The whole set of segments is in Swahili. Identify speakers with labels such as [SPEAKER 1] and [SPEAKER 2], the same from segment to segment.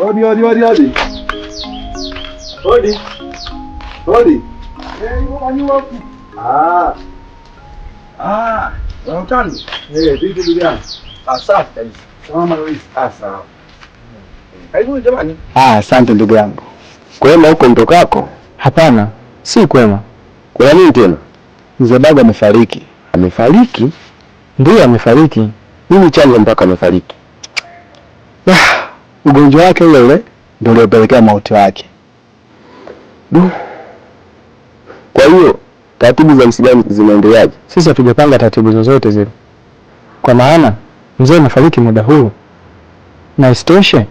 [SPEAKER 1] Hodi, hodi, hodi, hodi. Hodi. Hodi. Unatani? Vipi ndugu yangu? Asante kabisa. Salama kabisa. Sawa. Karibu jamani.
[SPEAKER 2] Asante ndugu yangu.
[SPEAKER 3] Kwema huko mtokako?
[SPEAKER 2] Hapana, si kwema.
[SPEAKER 3] Kwa nini tena?
[SPEAKER 2] Mzee Baga amefariki.
[SPEAKER 3] Amefariki?
[SPEAKER 2] Ndiyo amefariki.
[SPEAKER 3] Nini chanzo mpaka amefariki?
[SPEAKER 2] Ugonjwa wake ule ule ndio uliopelekea mauti wake.
[SPEAKER 3] Kwa hiyo taratibu za msiba zinaendeleaje?
[SPEAKER 2] Sisi hatujapanga taratibu zozote zile. Kwa maana mzee amefariki muda huu. Na isitoshe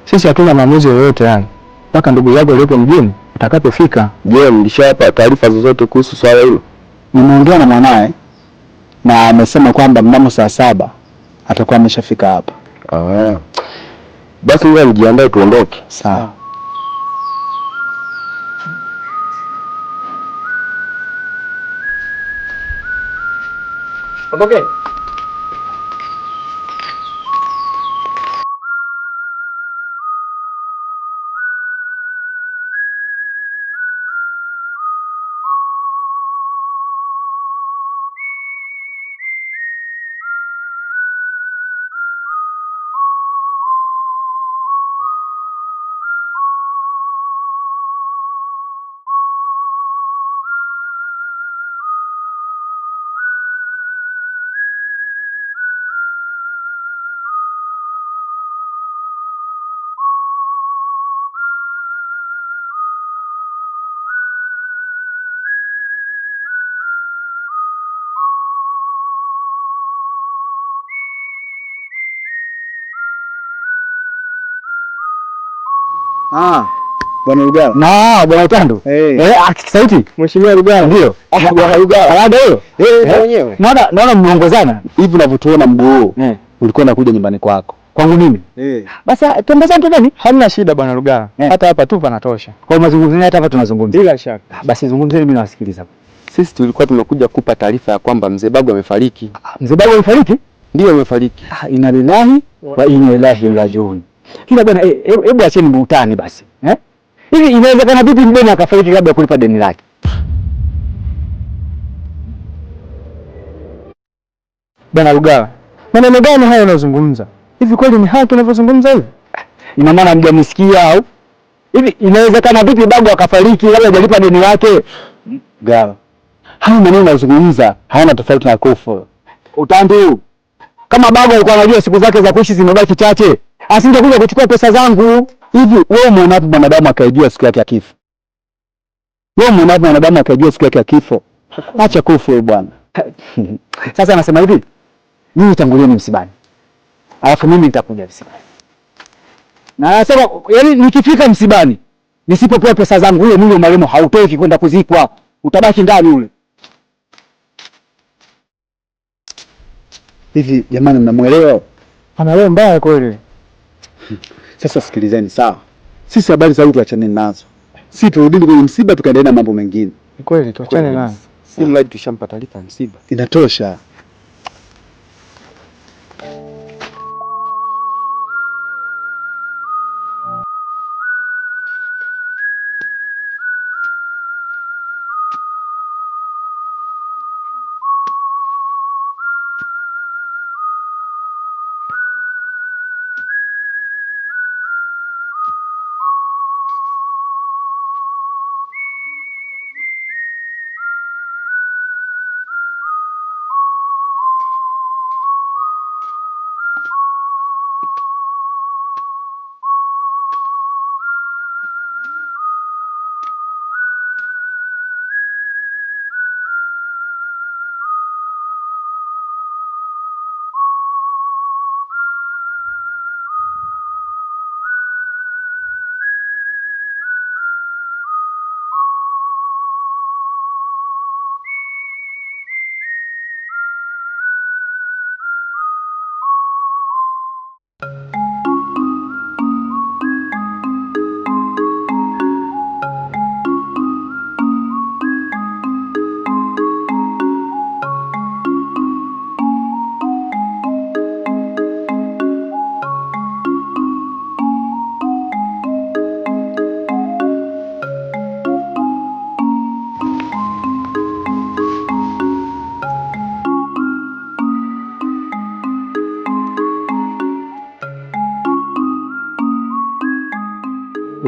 [SPEAKER 2] sisi hatuna maamuzi yoyote yani. Mpaka ndugu yako aliyepo mjini atakapofika.
[SPEAKER 3] Je, mlishapa taarifa zozote kuhusu swala hilo?
[SPEAKER 2] Nimeongea na mwanae na amesema kwamba mnamo saa 7 atakuwa ameshafika hapa.
[SPEAKER 3] Basi wewe mjiandae tuondoke.
[SPEAKER 2] Sawa.
[SPEAKER 1] Ondoke.
[SPEAKER 2] Bwana Lugala. Bwana Utando. Sauti. Mheshimiwa Lugala. Ndio. Bwana Lugala. Baada hiyo.
[SPEAKER 3] Mwenyewe.
[SPEAKER 2] Naona mmeongozana. Hivi unavyotuona mguu huu. Ulikuwa unakuja nyumbani kwako. Kwangu mimi? Basi tuongezane ndani. Hamna shida Bwana Lugala. Hata hapa tu panatosha. Kwa mazungumzo hata hapa tunazungumza. Bila shaka. Basi zungumzeni, mimi nawasikiliza.
[SPEAKER 3] Sisi tulikuwa tumekuja kukupa taarifa ya kwamba mzee Baga amefariki.
[SPEAKER 2] Mzee Baga amefariki?
[SPEAKER 3] Ndio amefariki.
[SPEAKER 2] Inna lillahi wa inna ilaihi rajiun. Kila bwana, hebu acheni mutani basi. Hivi inawezekana vipi mdeni akafariki kabla ya kulipa deni lake? Bwana Lugala, maneno gani haya unazungumza? Hivi kweli ni haki unavyozungumza hivi? Ina maana mjamsikia au? Hivi inawezekana vipi Baga akafariki kabla hajalipa deni lake? Gala. Haya maneno unazungumza hayana tofauti na kufa. Utando. Kama Baga alikuwa anajua siku zake za kuishi zimebaki chache, asingekuja kuchukua pesa zangu. Hivi wewe mwanadamu mwanadamu akaijua siku yake ya kifo? Wewe mwanadamu akaijua siku yake ya kifo? Acha kufa bwana. Sasa anasema hivi, mimi tangulieni msibani, alafu mimi nitakuja msibani. Na anasema yaani nikifika msibani nisipopewa pesa zangu, ule mwili wa marehemu hautoki kwenda kuzikwa, utabaki ndani ule. Hivi jamani, mnamuelewa? Anaelewa mbaya kweli. Sasa sikilizeni, sawa? Sisi habari za huko tuachane nazo. Sisi turudini kwenye msiba tukaendelea na mambo mengine. Ni kweli, tuachane nazo.
[SPEAKER 3] Si mradi tushampa taarifa msiba.
[SPEAKER 2] Inatosha.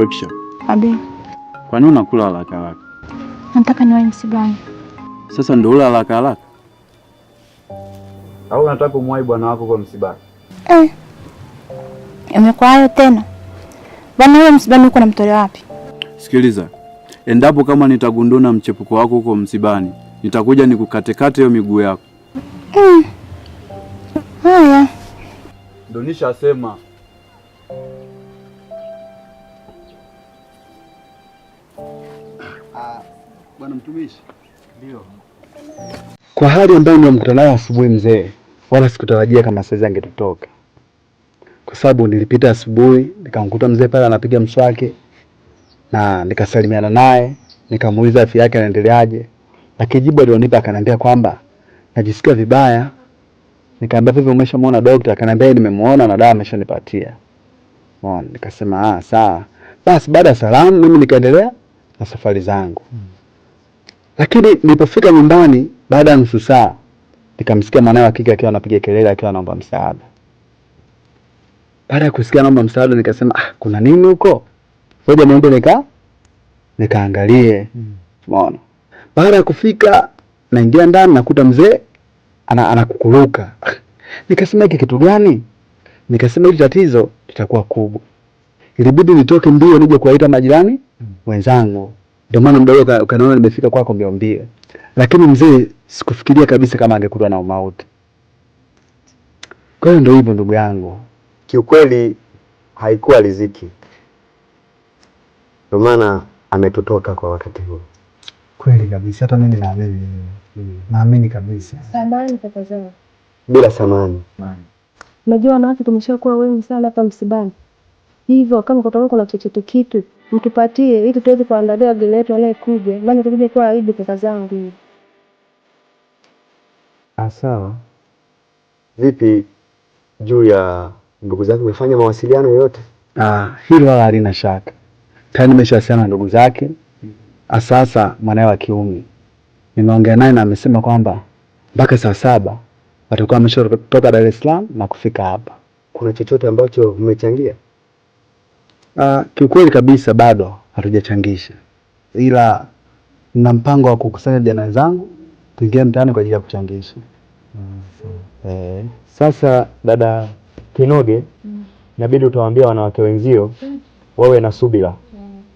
[SPEAKER 4] Rukisha.
[SPEAKER 5] Abi.
[SPEAKER 4] Kwa nini unakula haraka haraka?
[SPEAKER 5] Nataka niwahi msibani.
[SPEAKER 4] Sasa ndio ula haraka haraka?
[SPEAKER 1] Au unataka kumwahi bwana wako kwa msibani?
[SPEAKER 5] Imekuwa hayo tena. Bwana wewe msibani uko namtolea wapi?
[SPEAKER 4] Sikiliza. Endapo kama nitagundua mchepuko wako huko msibani, nitakuja nikukatekate hiyo miguu yako.
[SPEAKER 5] Haya.
[SPEAKER 1] Ndio nishasema. Bwana mtumishi. Ndio.
[SPEAKER 2] Kwa hali ambayo nimemkuta nayo asubuhi mzee, wala sikutarajia kama sasa angetutoka. Kwa sababu nilipita asubuhi, nikamkuta mzee pale anapiga mswaki na nikasalimiana naye, nikamuuliza afya yake inaendeleaje. Lakini jibu alionipa akaniambia kwamba najisikia vibaya. Nikamwambia vipi umeshamuona daktari? Akaniambia nimemuona na dawa ameshanipatia. Umeona? Nikasema sawa. Basi baada ya salamu mimi nikaendelea na safari zangu. Lakini nilipofika nyumbani baada ya nusu saa nikamsikia mwanae wa kike akiwa anapiga kelele akiwa anaomba msaada. Baada ya kusikia anaomba msaada nikasema kuna nini huko? Ngoja niende nikaangalie. Umeona? Baada ya kufika naingia ndani nakuta mzee anakukuruka. Nikasema hiki kitu gani? Nikasema hili tatizo litakuwa kubwa. Ilibidi nitoke mbio nije kuwaita majirani wenzangu. Ndio maana mdogo ukanaona nimefika kwako mbio mbio. Lakini mzee sikufikiria kabisa kama angekutwa na mauti. Kwa hiyo ndio hivyo ndugu yangu.
[SPEAKER 3] Kiukweli haikuwa riziki. Ndio maana ametutoka kwa wakati huo.
[SPEAKER 2] Kweli kabisa, hata mimi naamini. Naamini kabisa.
[SPEAKER 5] Samahani kaka zangu.
[SPEAKER 3] Bila samani.
[SPEAKER 5] Unajua wanawake tumeshakuwa wengi sana hapa msibani. Hivyo kama kutoka kuna chochote kitu mtupatie ili tuweze kuandalia wageni wetu anayekuja. Maana tukija kwa aibu kaka zangu.
[SPEAKER 2] Sawa.
[SPEAKER 3] Vipi juu ya ndugu zake, umefanya mawasiliano yoyote?
[SPEAKER 2] Hilo wala halina shaka. Tayari nimeshasema na ndugu zake. Sasa mwanae wa kiume nimeongea naye na amesema kwamba mpaka saa 7 watakuwa wameshatoka Dar es Salaam na kufika hapa.
[SPEAKER 3] Kuna chochote ambacho umechangia?
[SPEAKER 2] Kiukweli kabisa bado hatujachangisha. Ila nina mpango wa kukusanya vijana zangu tuingie mtaani kwa ajili ya kuchangisha.
[SPEAKER 3] Sasa dada Kinoge, inabidi utawaambia wanawake wenzio wawe na subira.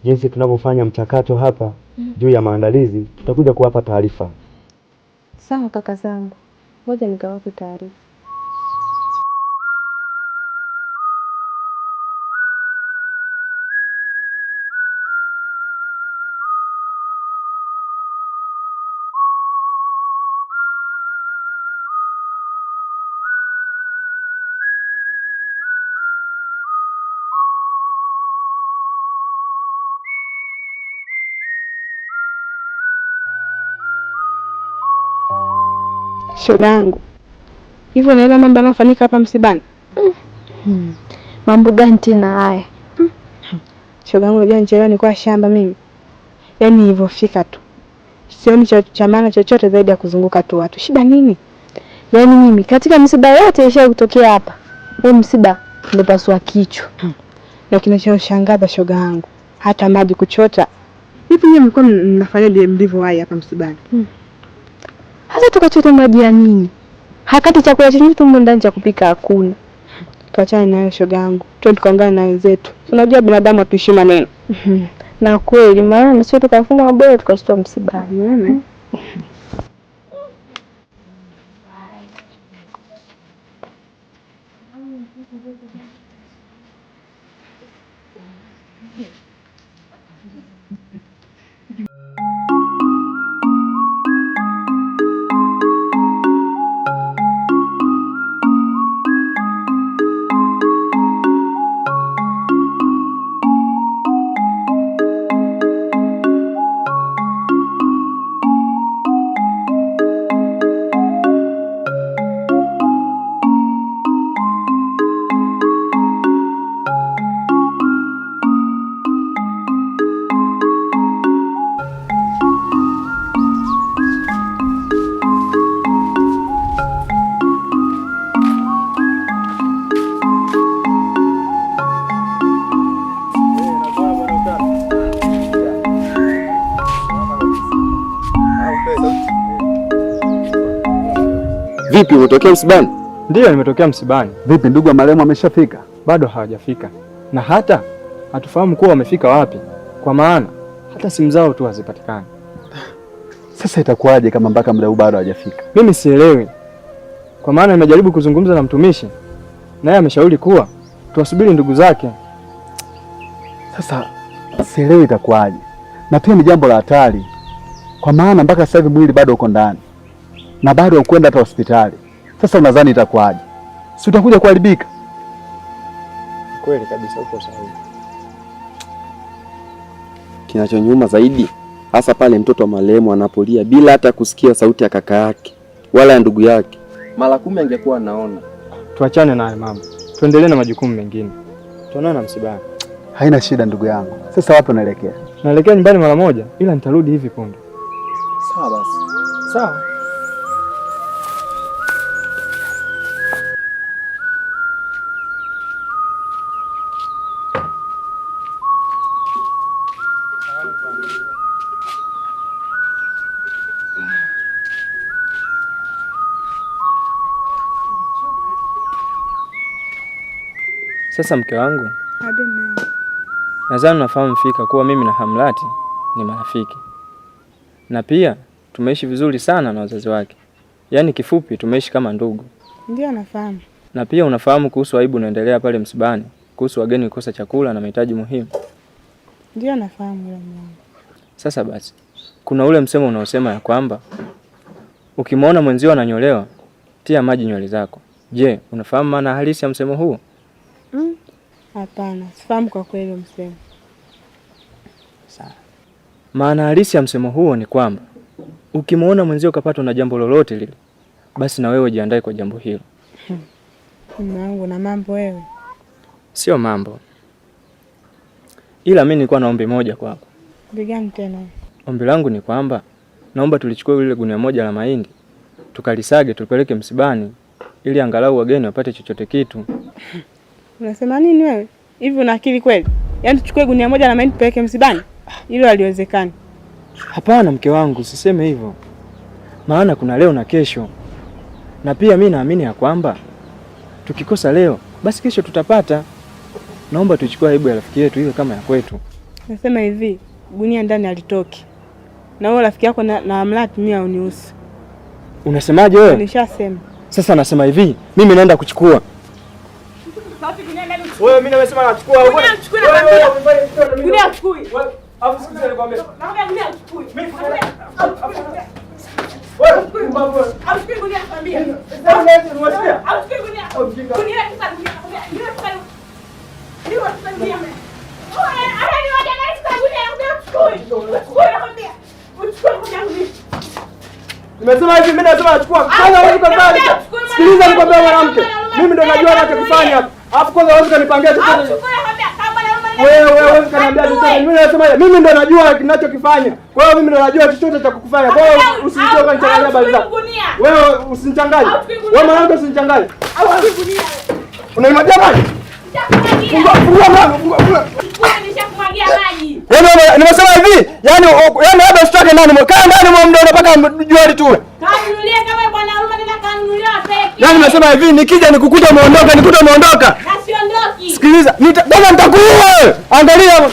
[SPEAKER 3] Jinsi tunavyofanya mchakato hapa juu ya maandalizi, tutakuja kuwapa taarifa.
[SPEAKER 5] Sawa kaka zangu. Ngoja nikawape taarifa.
[SPEAKER 6] Shogangu. Hivyo naelewa mambo yanayofanyika hapa msibani.
[SPEAKER 5] Mambo gani tena haya?
[SPEAKER 6] Shogangu, unajua nilichelewa nilikuwa shamba mimi. Yaani nilivyofika tu. Sioni cha maana chochote zaidi ya kuzunguka tu watu. Shida nini?
[SPEAKER 5] Yaani mimi katika msiba yote isha kutokea hapa. Huu msiba ndio pasua kichwa.
[SPEAKER 6] Na kinachoshangaza shogangu, hata maji kuchota. Hivi nyinyi mlikuwa mnafanya ndivyo hai hapa msibani?
[SPEAKER 5] Hata tukachota maji ya nini? Hakati chakula chenyewe tu ndani cha kupika hakuna.
[SPEAKER 6] Tuachane nayo shogangu. Twende tukaongea na wenzetu. Unajua binadamu atuishi maneno.
[SPEAKER 5] Na kweli maana sio tukafunga maboya tukashtua msibani.
[SPEAKER 1] Vipi, umetokea msibani?
[SPEAKER 2] Ndiyo, nimetokea msibani.
[SPEAKER 1] Vipi, ndugu wa marehemu ameshafika?
[SPEAKER 2] Bado hawajafika, na hata hatufahamu kuwa wamefika wapi, kwa maana hata simu zao tu hazipatikani.
[SPEAKER 1] Sasa itakuwaje kama mpaka muda huu bado hawajafika?
[SPEAKER 2] Mimi sielewi, kwa maana nimejaribu kuzungumza na mtumishi, naye ameshauri kuwa tuwasubiri ndugu zake.
[SPEAKER 1] Sasa sielewi itakuwaje, na pia ni jambo la hatari, kwa maana mpaka sasa hivi mwili bado uko ndani na bado haukwenda hata hospitali. Sasa unadhani itakuwaje? Si utakuja kuharibika?
[SPEAKER 2] Kweli kabisa, uko sahihi.
[SPEAKER 7] Kinachonyuma zaidi hasa pale mtoto wa marehemu anapolia bila hata kusikia sauti ya kaka yake wala ya ndugu yake. Mara 10 angekuwa anaona.
[SPEAKER 2] Tuachane naye mama, tuendelee na majukumu mengine. Tuonana msibani.
[SPEAKER 1] Haina shida ndugu yangu. Sasa wapi unaelekea?
[SPEAKER 2] Naelekea nyumbani mara moja, ila nitarudi hivi punde.
[SPEAKER 7] Sawa basi.
[SPEAKER 2] Sawa. Sasa mke wangu, nadhani unafahamu fika kuwa mimi na Hamlati ni marafiki, na pia tumeishi vizuri sana na wazazi wake. Yaani kifupi tumeishi kama ndugu.
[SPEAKER 6] Ndio nafahamu. Na
[SPEAKER 2] pia unafahamu kuhusu aibu unaendelea pale msibani, kuhusu wageni kukosa chakula na mahitaji muhimu.
[SPEAKER 6] Ndio nafahamu yule mwanangu.
[SPEAKER 2] Sasa basi, kuna ule msemo unaosema ya kwamba ukimwona mwenzio ananyolewa, tia maji nywele zako. Je, unafahamu maana halisi ya msemo huo?
[SPEAKER 6] Hapana, sifahamu kwa kweli msemo.
[SPEAKER 2] Sawa. Maana halisi ya msemo huo ni kwamba ukimwona mwenzio kapatwa na jambo lolote lile, basi na wewe jiandae kwa jambo hilo.
[SPEAKER 6] Mwanangu, na mambo wewe.
[SPEAKER 2] Sio mambo. Ila mimi nilikuwa na ombi moja kwako.
[SPEAKER 6] Ombi gani tena?
[SPEAKER 2] Ombi langu ni kwamba naomba tulichukue ile gunia moja la mahindi, tukalisage tupeleke msibani ili angalau wageni wapate chochote kitu.
[SPEAKER 6] Unasema nini wewe? Hivi una akili kweli? Yaani tuchukue gunia moja la mahindi tupeleke msibani? Hilo haliwezekani.
[SPEAKER 2] Hapana mke wangu, usiseme hivyo. Maana kuna leo na kesho. Na pia mimi naamini ya kwamba tukikosa leo, basi kesho tutapata. Naomba tuchukue aibu ya rafiki yetu iwe kama ya kwetu.
[SPEAKER 6] Nasema hivi, gunia ndani halitoki. Na wewe rafiki yako na Hamlati mimi haunihusu.
[SPEAKER 2] Unasemaje wewe?
[SPEAKER 6] Nishasema.
[SPEAKER 2] Sasa nasema hivi, mimi naenda kuchukua. Wewe mimi nimesema nachukua. Wewe
[SPEAKER 6] unachukua na kwambia. Gunia achukui.
[SPEAKER 2] Afu sikiza nikwambia.
[SPEAKER 6] Naomba gunia achukui. Mimi
[SPEAKER 2] wewe
[SPEAKER 6] achukui gunia kwambia.
[SPEAKER 2] Sasa unasikia?
[SPEAKER 6] Achukui gunia. Gunia sasa gunia. Ndio sasa. Ndio sasa gunia. Wewe anani waje na sasa gunia achukui. Achukui nakwambia. Uchukue gunia.
[SPEAKER 2] Nimesema hivi, mimi nasema nachukua. Kwanza wewe uko mbali. Sikiliza nikwambia mwanamke. Mimi ndo najua ninachokifanya hapa. Alafu kwanza wewe ukanipangia chochote. Wewe kaniambia chochote. Mimi nasema mimi ndo najua ninachokifanya. Kwa hiyo mimi ndo najua chochote cha kukufanya. Kwa hiyo usinichoke kunichanganya habari zako. Wewe usinichanganye. Wewe mwanamke usinichanganye. Unanimwagia maji? Fungua mlango, fungua.
[SPEAKER 6] Nishakumwagia maji.
[SPEAKER 2] Nimesema hivi, yani labda usitoke ndani, kaa ndani mwa mdomo mpaka jua litue.
[SPEAKER 6] Kanunulie kama bwana Haruma nenda kanunulia peke.
[SPEAKER 2] Yani nimesema hivi, nikija nikukuta umeondoka, nikuta umeondoka.
[SPEAKER 6] Na siondoki.
[SPEAKER 2] Sikiliza, bwana nitakuua wewe. Angalia.